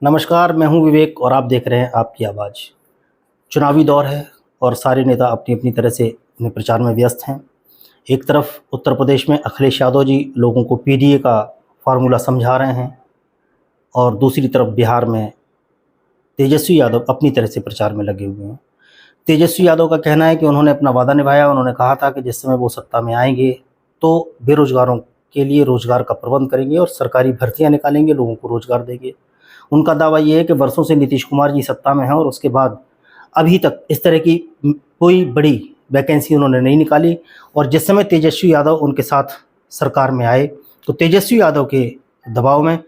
नमस्कार, मैं हूं विवेक और आप देख रहे हैं आपकी आवाज़। चुनावी दौर है और सारे नेता अपनी-अपनी तरह से अपने प्रचार में व्यस्त हैं। एक तरफ उत्तर प्रदेश में अखिलेश यादव जी लोगों को पीडीए का फ़ॉर्मूला समझा रहे हैं और दूसरी तरफ बिहार में तेजस्वी यादव अपनी तरह से प्रचार में लगे हुए हैं। तेजस्वी यादव का कहना है कि उन्होंने अपना वादा निभाया। उन्होंने कहा था कि जिस समय वो सत्ता में आएँगे तो बेरोज़गारों के लिए रोज़गार का प्रबंध करेंगे और सरकारी भर्तियाँ निकालेंगे, लोगों को रोज़गार देंगे। उनका दावा ये है कि वर्षों से नीतीश कुमार जी सत्ता में हैं और उसके बाद अभी तक इस तरह की कोई बड़ी वैकेंसी उन्होंने नहीं निकाली और जिस समय तेजस्वी यादव उनके साथ सरकार में आए, तो तेजस्वी यादव के दबाव में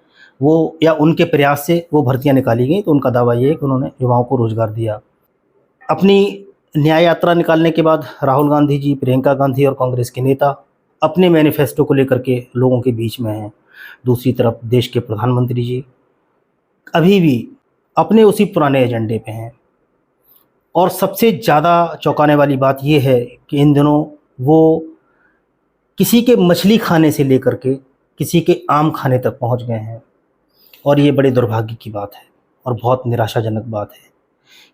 वो या उनके प्रयास से वो भर्तियाँ निकाली गईं। तो उनका दावा ये है कि उन्होंने युवाओं को रोज़गार दिया। अपनी न्याय यात्रा निकालने के बाद राहुल गांधी जी, प्रियंका गांधी और कांग्रेस के नेता अपने मैनिफेस्टो को लेकर के लोगों के बीच में हैं। दूसरी तरफ देश के प्रधानमंत्री जी अभी भी अपने उसी पुराने एजेंडे पे हैं और सबसे ज़्यादा चौंकाने वाली बात ये है कि इन दिनों वो किसी के मछली खाने से लेकर के किसी के आम खाने तक पहुंच गए हैं। और ये बड़े दुर्भाग्य की बात है और बहुत निराशाजनक बात है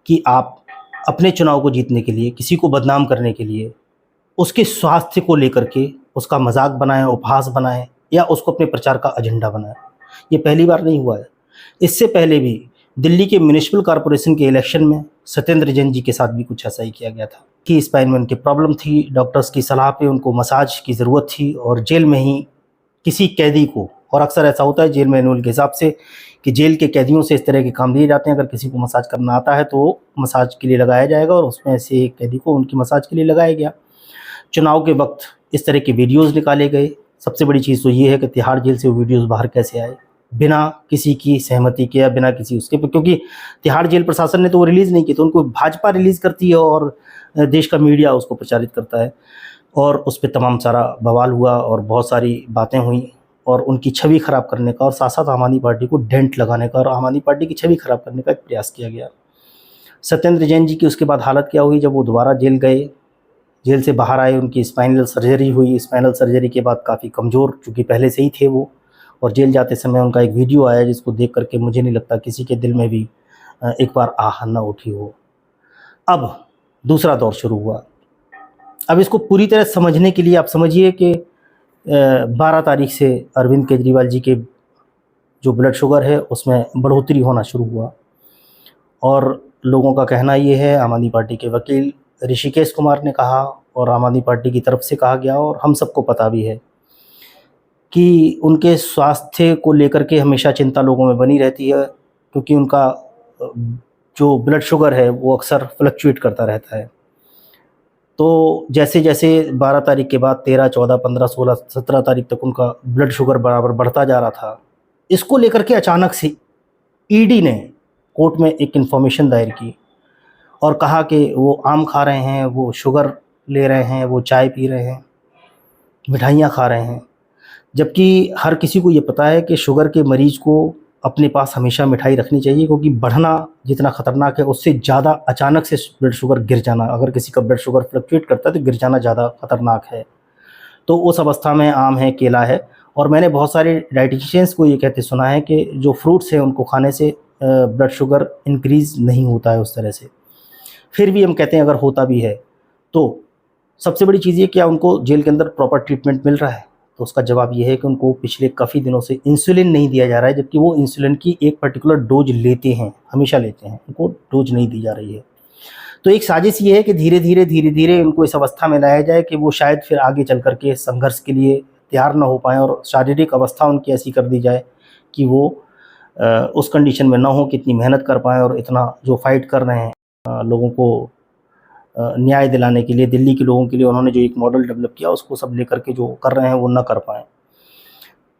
कि आप अपने चुनाव को जीतने के लिए, किसी को बदनाम करने के लिए, उसके स्वास्थ्य को लेकर के उसका मजाक बनाएं, उपहास बनाएं या उसको अपने प्रचार का एजेंडा बनाएं। ये पहली बार नहीं हुआ है। इससे पहले भी दिल्ली के म्युनिसिपल कॉरपोरेशन के इलेक्शन में सत्येंद्र जैन जी के साथ भी कुछ ऐसा ही किया गया था कि स्पाइन में उनकी प्रॉब्लम थी, डॉक्टर्स की सलाह पे उनको मसाज की ज़रूरत थी और जेल में ही किसी कैदी को, और अक्सर ऐसा होता है जेल मैनुअल के हिसाब से कि जेल के कैदियों से इस तरह के काम लिए जाते हैं, अगर किसी को मसाज करना आता है तो मसाज के लिए लगाया जाएगा और उसमें से एक कैदी को उनकी मसाज के लिए लगाया गया। चुनाव के वक्त इस तरह के वीडियोज़ निकाले गए। सबसे बड़ी चीज़ तो ये है कि तिहाड़ जेल से वो वीडियोज़ बाहर कैसे आए, बिना किसी की सहमति के या बिना किसी उसके, क्योंकि तिहाड़ जेल प्रशासन ने तो वो रिलीज़ नहीं की, तो उनको भाजपा रिलीज़ करती है और देश का मीडिया उसको प्रचारित करता है और उस पर तमाम सारा बवाल हुआ और बहुत सारी बातें हुई और उनकी छवि ख़राब करने का और साथ साथ आम आदमी पार्टी को डेंट लगाने का और आम आदमी पार्टी की छवि ख़राब करने का एक प्रयास किया गया। सत्येंद्र जैन जी की उसके बाद हालत क्या हुई जब वो दोबारा जेल गए, जेल से बाहर आए, उनकी स्पाइनल सर्जरी हुई। स्पाइनल सर्जरी के बाद काफ़ी कमज़ोर, चूँकि पहले से ही थे वो, और जेल जाते समय उनका एक वीडियो आया जिसको देख करके मुझे नहीं लगता किसी के दिल में भी एक बार आह ना उठी हो। अब दूसरा दौर शुरू हुआ। अब इसको पूरी तरह समझने के लिए आप समझिए कि 12 तारीख से अरविंद केजरीवाल जी के जो ब्लड शुगर है उसमें बढ़ोतरी होना शुरू हुआ और लोगों का कहना ये है, आम आदमी पार्टी के वकील ऋषिकेश कुमार ने कहा और आम आदमी पार्टी की तरफ से कहा गया और हम सबको पता भी है कि उनके स्वास्थ्य को लेकर के हमेशा चिंता लोगों में बनी रहती है, क्योंकि उनका जो ब्लड शुगर है वो अक्सर फ्लक्चुएट करता रहता है। तो जैसे-जैसे 12 तारीख के बाद 13, 14, 15, 16, 17 तारीख तक उनका ब्लड शुगर बराबर बढ़ता जा रहा था। इसको लेकर के अचानक से ईडी ने कोर्ट में एक इन्फॉर्मेशन दायर की और कहा कि वो आम खा रहे हैं, वो शुगर ले रहे हैं, वो चाय पी रहे हैं, मिठाइयाँ खा रहे हैं। जबकि हर किसी को ये पता है कि शुगर के मरीज़ को अपने पास हमेशा मिठाई रखनी चाहिए, क्योंकि बढ़ना जितना ख़तरनाक है उससे ज़्यादा अचानक से ब्लड शुगर गिर जाना, अगर किसी का ब्लड शुगर फ्लक्चुएट करता है तो गिर जाना ज़्यादा ख़तरनाक है। तो उस अवस्था में आम है, केला है। और मैंने बहुत सारे डायटीशियंस को ये कहते सुना है कि जो फ्रूट्स हैं उनको खाने से ब्लड शुगर इंक्रीज़ नहीं होता है उस तरह से। फिर भी हम कहते हैं अगर होता भी है तो सबसे बड़ी चीज़ ये, क्या उनको जेल के अंदर प्रॉपर ट्रीटमेंट मिल रहा है? तो उसका जवाब ये है कि उनको पिछले काफ़ी दिनों से इंसुलिन नहीं दिया जा रहा है, जबकि वो इंसुलिन की एक पर्टिकुलर डोज लेते हैं, हमेशा लेते हैं, उनको डोज नहीं दी जा रही है। तो एक साजिश ये है कि धीरे-धीरे उनको इस अवस्था में लाया जाए कि वो शायद फिर आगे चल कर के संघर्ष के लिए तैयार ना हो पाएँ और शारीरिक अवस्था उनकी ऐसी कर दी जाए कि वो उस कंडीशन में ना हो कि इतनी मेहनत कर पाएँ और इतना जो फ़ाइट कर रहे हैं लोगों को न्याय दिलाने के लिए, दिल्ली के लोगों के लिए उन्होंने जो एक मॉडल डेवलप किया उसको सब लेकर के जो कर रहे हैं वो ना कर पाएँ।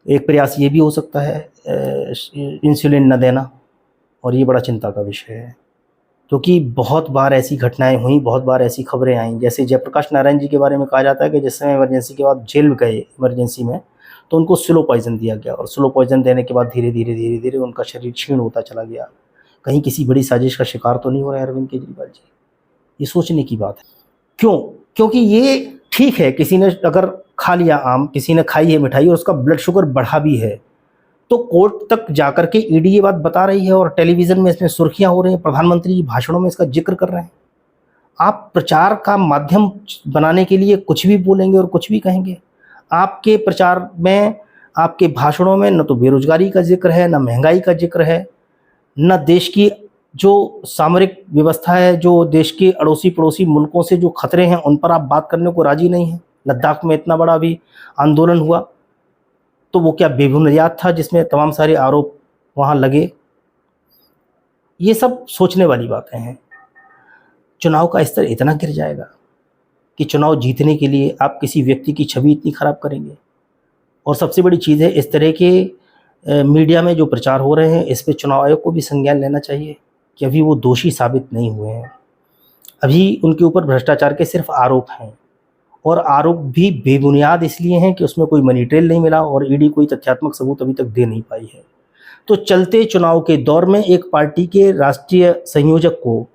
एक प्रयास ये भी हो सकता है इंसुलिन न देना, और ये बड़ा चिंता का विषय है, क्योंकि बहुत बार ऐसी घटनाएँ हुई, बहुत बार ऐसी खबरें आईं। जैसे जयप्रकाश नारायण जी के बारे में कहा जाता है कि जिस समय इमरजेंसी के बाद जेल गए इमरजेंसी में, तो उनको स्लो पॉइज़न दिया गया और स्लो पॉइज़न देने के बाद धीरे-धीरे उनका शरीर क्षीण होता चला गया। कहीं किसी बड़ी साजिश का शिकार तो नहीं हो रहे हैं अरविंद केजरीवाल जी? ये सोचने की बात है। क्यों? क्योंकि ये ठीक है, किसी ने अगर खा लिया आम, किसी ने खाई है मिठाई और उसका ब्लड शुगर बढ़ा भी है, तो कोर्ट तक जाकर के ईडी ये बात बता रही है और टेलीविज़न में इसमें सुर्खियाँ हो रही हैं, प्रधानमंत्री भाषणों में इसका जिक्र कर रहे हैं। आप प्रचार का माध्यम बनाने के लिए कुछ भी बोलेंगे और कुछ भी कहेंगे। आपके प्रचार में, आपके भाषणों में न तो बेरोजगारी का जिक्र है, न महंगाई का जिक्र है, न देश की जो सामरिक व्यवस्था है, जो देश के अड़ोसी पड़ोसी मुल्कों से जो खतरे हैं उन पर आप बात करने को राजी नहीं हैं। लद्दाख में इतना बड़ा अभी आंदोलन हुआ, तो वो क्या बेबुनियाद था जिसमें तमाम सारे आरोप वहाँ लगे? ये सब सोचने वाली बातें हैं। चुनाव का स्तर इतना गिर जाएगा कि चुनाव जीतने के लिए आप किसी व्यक्ति की छवि इतनी ख़राब करेंगे। और सबसे बड़ी चीज़ है, इस तरह के मीडिया में जो प्रचार हो रहे हैं, इस पे चुनाव आयोग को भी संज्ञान लेना चाहिए कि अभी वो दोषी साबित नहीं हुए हैं। अभी उनके ऊपर भ्रष्टाचार के सिर्फ आरोप हैं, और आरोप भी बेबुनियाद इसलिए हैं कि उसमें कोई मनी ट्रेल नहीं मिला और ईडी कोई तथ्यात्मक सबूत अभी तक दे नहीं पाई है। तो चलते चुनाव के दौर में एक पार्टी के राष्ट्रीय संयोजक को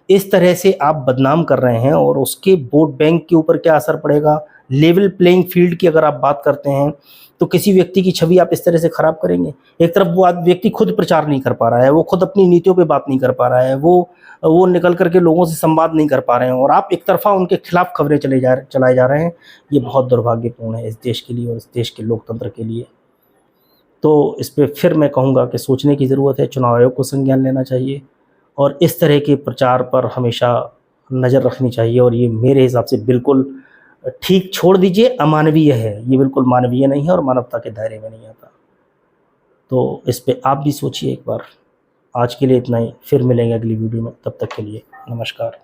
इस तरह से आप बदनाम कर रहे हैं, और उसके वोट बैंक के ऊपर क्या असर पड़ेगा? लेवल प्लेइंग फील्ड की अगर आप बात करते हैं तो किसी व्यक्ति की छवि आप इस तरह से खराब करेंगे। एक तरफ वो व्यक्ति खुद प्रचार नहीं कर पा रहा है, वो खुद अपनी नीतियों पे बात नहीं कर पा रहा है, वो निकल करके लोगों से संवाद नहीं कर पा रहे हैं, और आप एक तरफा उनके खिलाफ खबरें चलाए जा रहे हैं। ये बहुत दुर्भाग्यपूर्ण है इस देश के लिए और इस देश के लोकतंत्र के लिए। तो इस पे फिर मैं कहूँगा कि सोचने की ज़रूरत है, चुनाव आयोग को संज्ञान लेना चाहिए और इस तरह के प्रचार पर हमेशा नज़र रखनी चाहिए। और ये मेरे हिसाब से बिल्कुल ठीक, छोड़ दीजिए, अमानवीय है, ये बिल्कुल मानवीय नहीं है और मानवता के दायरे में नहीं आता। तो इस पे आप भी सोचिए एक बार। आज के लिए इतना ही, फिर मिलेंगे अगली वीडियो में, तब तक के लिए नमस्कार।